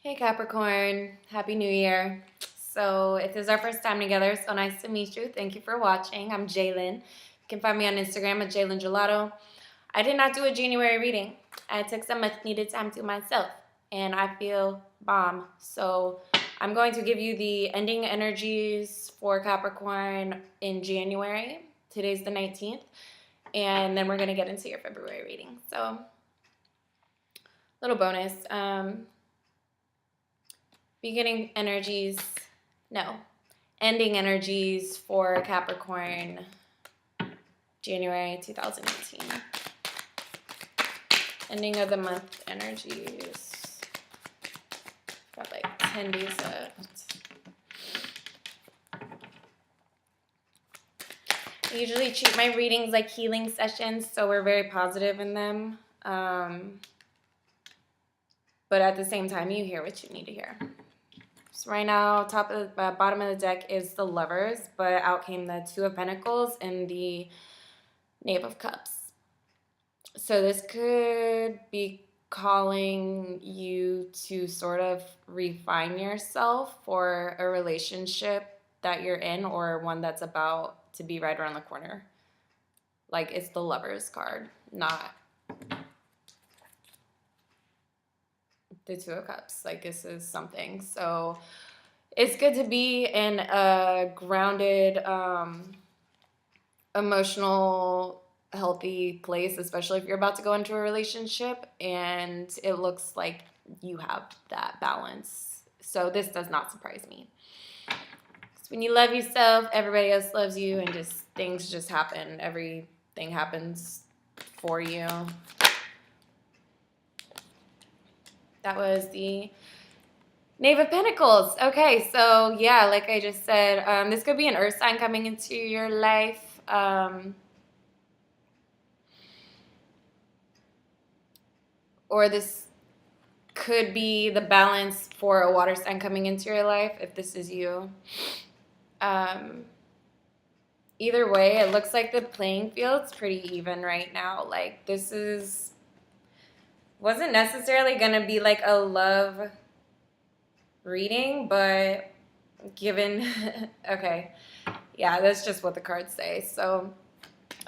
Hey Capricorn, Happy New Year. So if this is our first time together, so nice to meet you. Thank you for watching. I'm Jalen. You can find me on Instagram at Jalen Gelato. I did not do a January reading. I took some much needed time to myself and I feel bomb. So I'm going to give you the ending energies for Capricorn in January. Today's the 19th. And then we're going to get into your February reading. So little bonus. Beginning energies, no, ending energies for Capricorn, January 2018. Ending of the month energies. Got like 10 days left. I usually treat my readings like healing sessions, so we're very positive in them. But at the same time, you hear what you need to hear. So right now, bottom of the deck is the Lovers, but out came the Two of Pentacles and the Knave of Cups. So this could be calling you to sort of refine yourself for a relationship that you're in or one that's about to be right around the corner. Like it's the Lovers card, not the Two of Cups. Like this is something. So it's good to be in a grounded, emotional, healthy place, especially if you're about to go into a relationship and it looks like you have that balance. So this does not surprise me. When you love yourself, everybody else loves you, and just things just happen. Everything happens for you. That was the Knave of Pentacles. Okay, so yeah, like I just said, this could be an earth sign coming into your life. Or this could be the balance for a water sign coming into your life, if this is you. Either way, it looks like the playing field's pretty even right now. Like this wasn't necessarily gonna be like a love reading, but given okay, yeah, that's just what the cards say. So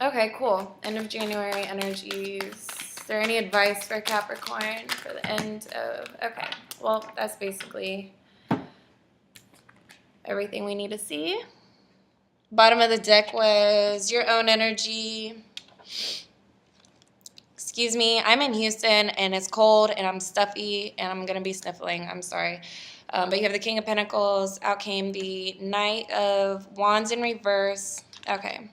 okay, cool. End of January energies. Is there any advice for Capricorn for the end of, okay, well, that's basically everything we need to see. Bottom of the deck was your own energy. Excuse me, I'm in Houston and it's cold and I'm stuffy and I'm gonna be sniffling, I'm sorry. But you have the King of Pentacles. Out came the Knight of Wands in reverse. Okay.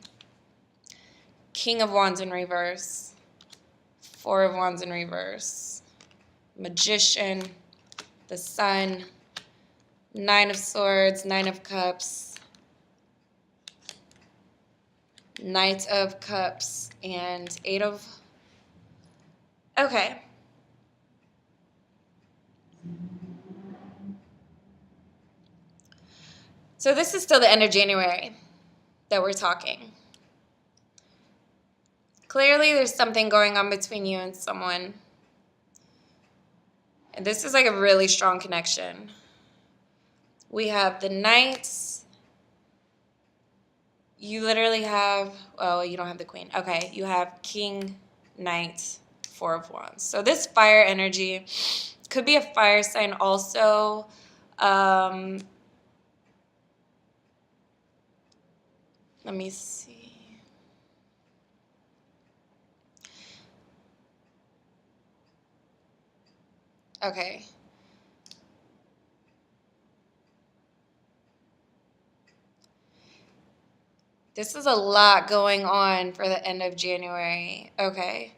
King of Wands in reverse. Four of Wands in reverse. Magician. The Sun. Nine of Swords. Nine of Cups. Knight of Cups. And Eight of... Okay. So this is still the end of January that we're talking. Clearly there's something going on between you and someone. And this is like a really strong connection. We have the Knights. You literally have, oh, you don't have the Queen. Okay, you have King, Knight, Four of Wands. So this fire energy could be a fire sign also. Let me see. Okay. This is a lot going on for the end of January. Okay.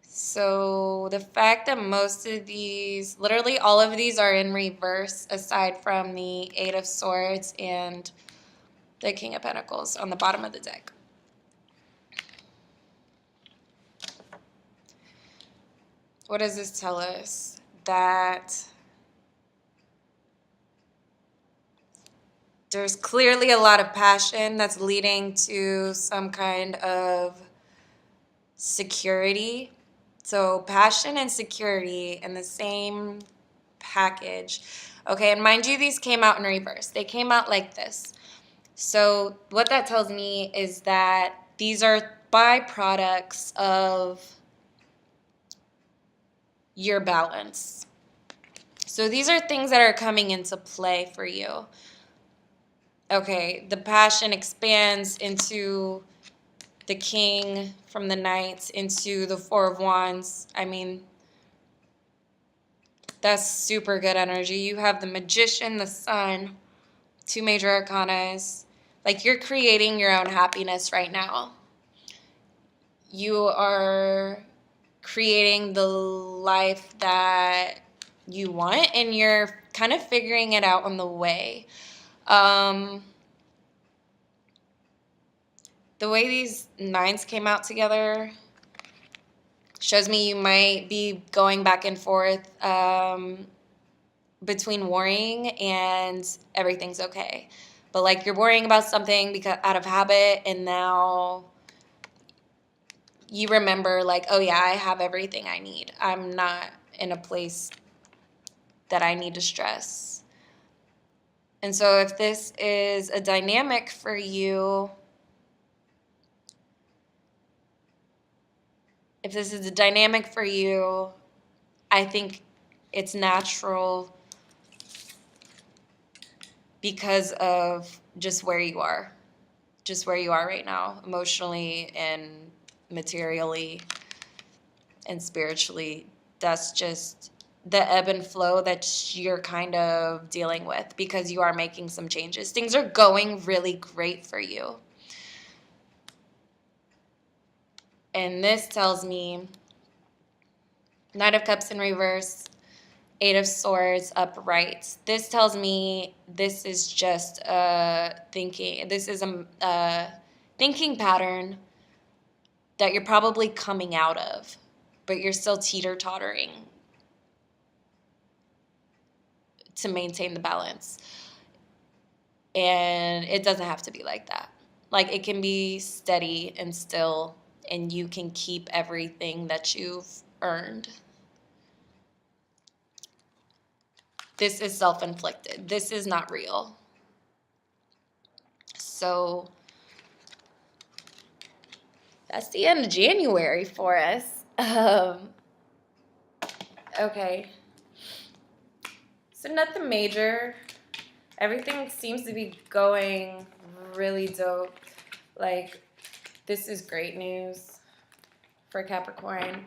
So the fact that most of these, literally all of these are in reverse aside from the Eight of Swords and the King of Pentacles on the bottom of the deck. What does this tell us? That there's clearly a lot of passion that's leading to some kind of security. So passion and security in the same package. Okay, and mind you, these came out in reverse. They came out like this. So what that tells me is that these are byproducts of your balance. So these are things that are coming into play for you. Okay, the passion expands into the King from the Knights, into the Four of Wands. I mean, that's super good energy. You have the Magician, the Sun, two major arcanas. Like, you're creating your own happiness right now. You are creating the life that you want, and you're kind of figuring it out on the way. The way these nines came out together shows me you might be going back and forth between worrying and everything's okay. But like, you're worrying about something because out of habit, and now you remember, like, oh yeah, I have everything I need. I'm not in a place that I need to stress. And so if this is a dynamic for you, I think it's natural because of just where you are right now, emotionally and materially and spiritually. That's just the ebb and flow that you're kind of dealing with because you are making some changes. Things are going really great for you. And this tells me Knight of Cups in reverse, Eight of Swords upright. This tells me this is just a thinking pattern that you're probably coming out of, but you're still teeter-tottering to maintain the balance. And it doesn't have to be like that. Like, it can be steady and still, and you can keep everything that you've earned. This is self-inflicted. This is not real. So that's the end of January for us. Okay. So nothing major. Everything seems to be going really dope. Like, this is great news for Capricorn.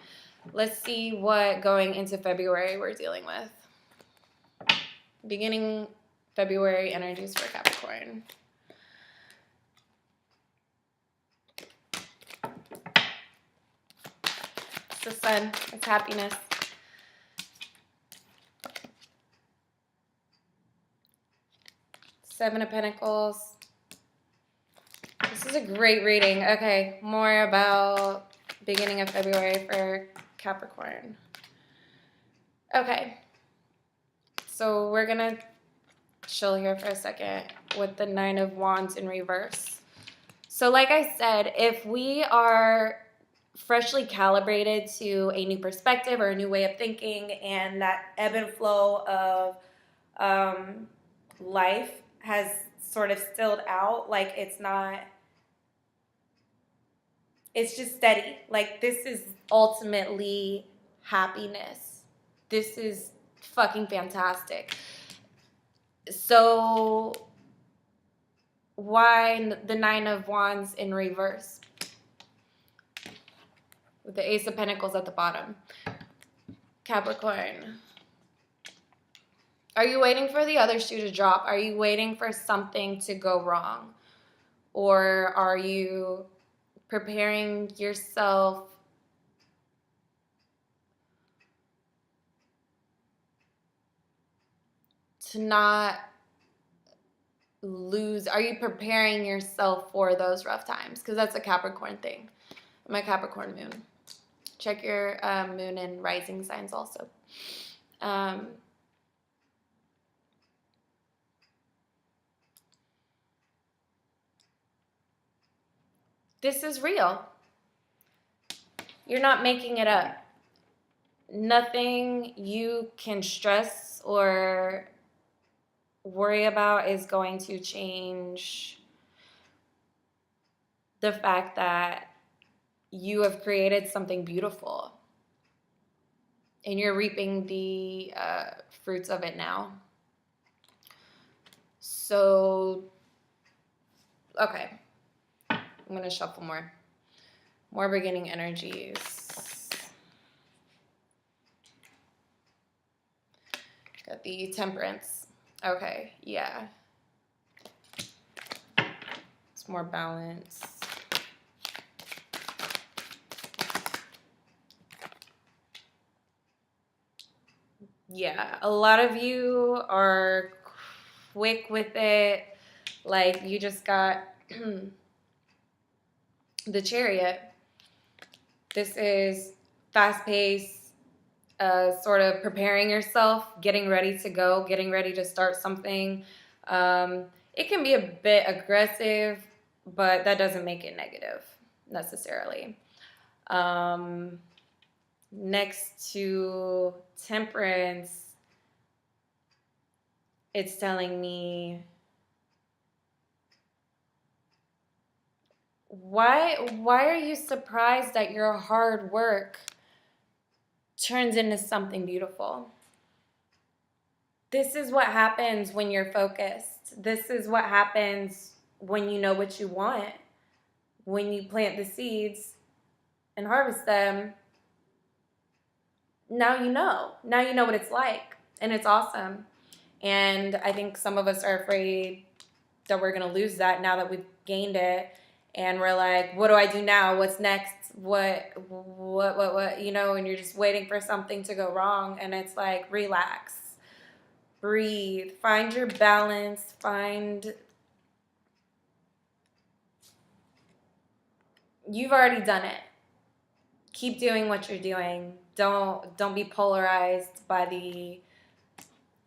Let's see what going into February we're dealing with. Beginning February energies for Capricorn. It's the Sun. It's happiness. Seven of Pentacles. This is a great reading. Okay, more about beginning of February for Capricorn. Okay. So we're going to chill here for a second with the Nine of Wands in reverse. So like I said, if we are freshly calibrated to a new perspective or a new way of thinking, and that ebb and flow of life has sort of stilled out, like it's just steady. Like, this is ultimately happiness. This is fucking fantastic. So why the Nine of Wands in reverse with the Ace of Pentacles at the bottom? Capricorn, are you waiting for the other shoe to drop? Are you waiting for something to go wrong? Or are you preparing yourself to not lose? Are you preparing yourself for those rough times? Because that's a Capricorn thing. My Capricorn moon. Check your moon and rising signs also. This is real. You're not making it up. Nothing you can stress or worry about is going to change the fact that you have created something beautiful and you're reaping the fruits of it now. So, okay, I'm going to shuffle more beginning energies. Got the Temperance. Okay, yeah. It's more balance. Yeah, a lot of you are quick with it. Like, you just got the Chariot. This is fast-paced, sort of preparing yourself, getting ready to go, getting ready to start something. It can be a bit aggressive, but that doesn't make it negative necessarily. Next to Temperance, it's telling me, why are you surprised that your hard work turns into something beautiful? This is what happens when you're focused. This is what happens when you know what you want. When you plant the seeds and harvest them, now you know. Now you know what it's like. And it's awesome. And I think some of us are afraid that we're going to lose that now that we've gained it. And we're like, what do I do now? What's next? What, you know, and you're just waiting for something to go wrong. And it's like, relax, breathe, find your balance, you've already done it. Keep doing what you're doing. Don't be polarized by the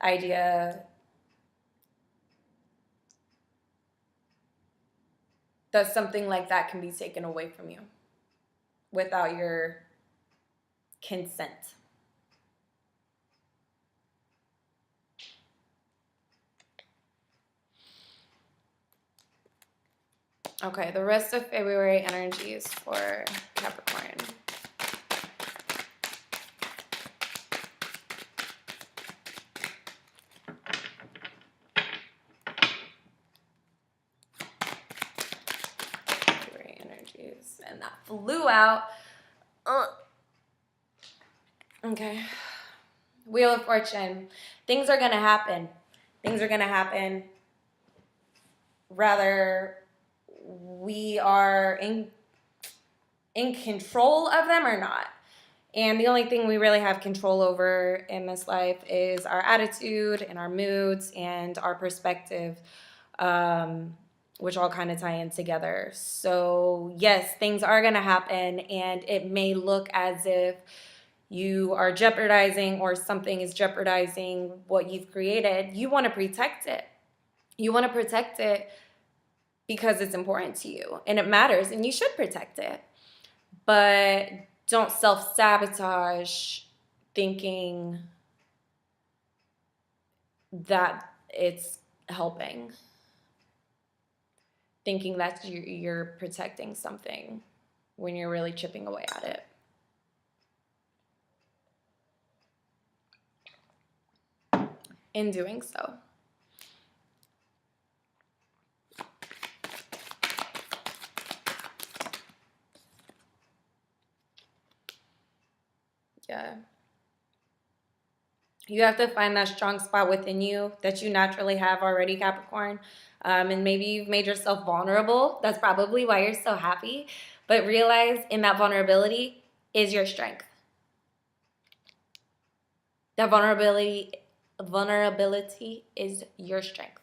idea that something like that can be taken away from you without your consent. Okay, the rest of February energies for Capricorn. February energies. And that flew out. Okay. Wheel of Fortune. Things are going to happen. Things are going to happen. Rather, we are in control of them or not. And the only thing we really have control over in this life is our attitude and our moods and our perspective, which all kind of tie in together. So yes, things are going to happen, and it may look as if you are jeopardizing or something is jeopardizing what you've created. You want to protect it. You want to protect it because it's important to you and it matters, and you should protect it. But don't self-sabotage thinking that it's helping. Thinking that you're protecting something when you're really chipping away at it. In doing so. Yeah. You have to find that strong spot within you that you naturally have already, Capricorn. And maybe you've made yourself vulnerable. That's probably why you're so happy. But realize in that vulnerability is your strength. That vulnerability is your strength.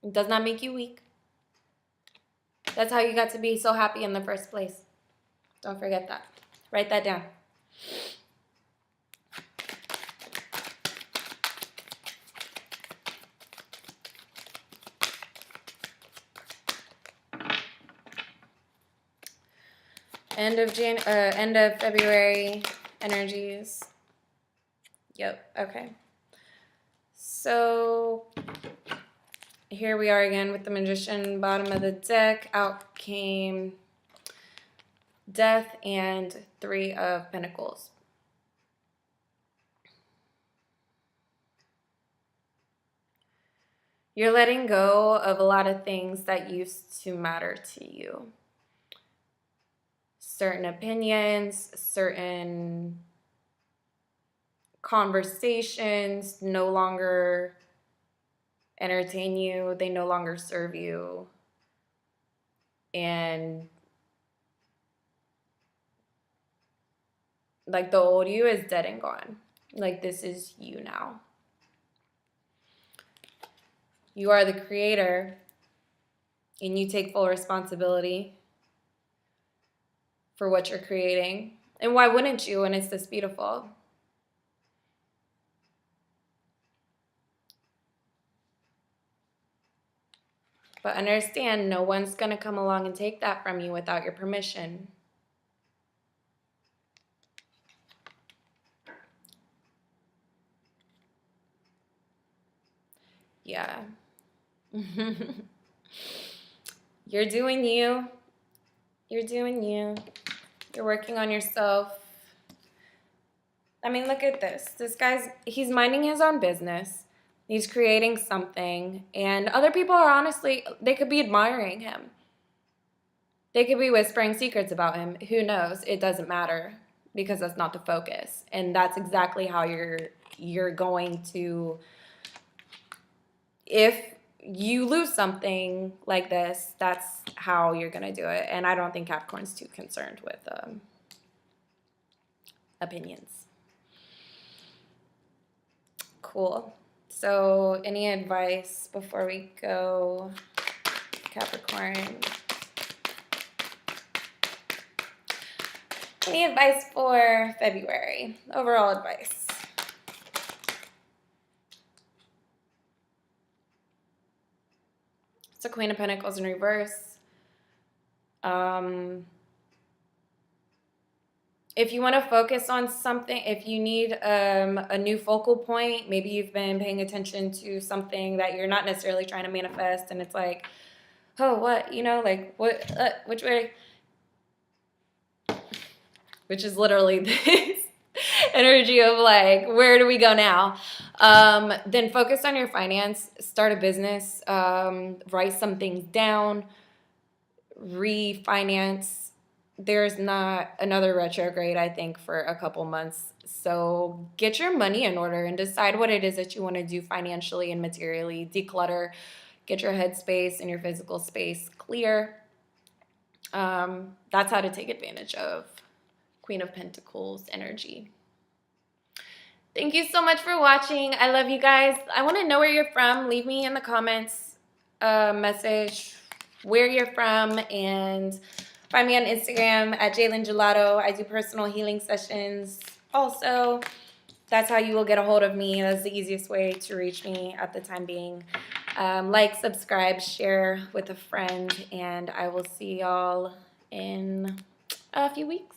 It does not make you weak. That's how you got to be so happy in the first place. Don't forget that. Write that down. End of February energies. Yep, okay. So here we are again with the Magician, bottom of the deck. Out came Death and Three of Pentacles. You're letting go of a lot of things that used to matter to you. Certain opinions, certain conversations no longer entertain you. They no longer serve you. And like the old you is dead and gone. Like this is you now. You are the creator and you take full responsibility for what you're creating. And why wouldn't you when it's this beautiful? But understand, no one's going to come along and take that from you without your permission. Yeah. You're doing you. You're doing you. You're working on yourself. I mean, look at this. This guy's, he's minding his own business. He's creating something. And other people are honestly, they could be admiring him. They could be whispering secrets about him. Who knows? It doesn't matter because that's not the focus. And that's exactly how you're going to, if you lose something like this, that's how you're going to do it. And I don't think Capricorn's too concerned with opinions. Cool. So any advice before we go, Capricorn? Any advice for February? Overall advice. It's a Queen of Pentacles in reverse. If you want to focus on something, if you need a new focal point, maybe you've been paying attention to something that you're not necessarily trying to manifest, and it's like, oh, what, you know, like, what, which way? Which is literally this energy of like, where do we go now? Then focus on your finance, start a business, write some things down, refinance. There's not another retrograde, I think, for a couple months. So get your money in order and decide what it is that you want to do financially and materially. Declutter, get your headspace and your physical space clear. That's how to take advantage of Queen of Pentacles energy. Thank you so much for watching. I love you guys. I want to know where you're from. Leave me in the comments a message where you're from, and find me on Instagram at Jalen Gelato. I do personal healing sessions also. That's how you will get a hold of me. That's the easiest way to reach me at the time being. Like, subscribe, share with a friend, and I will see y'all in a few weeks.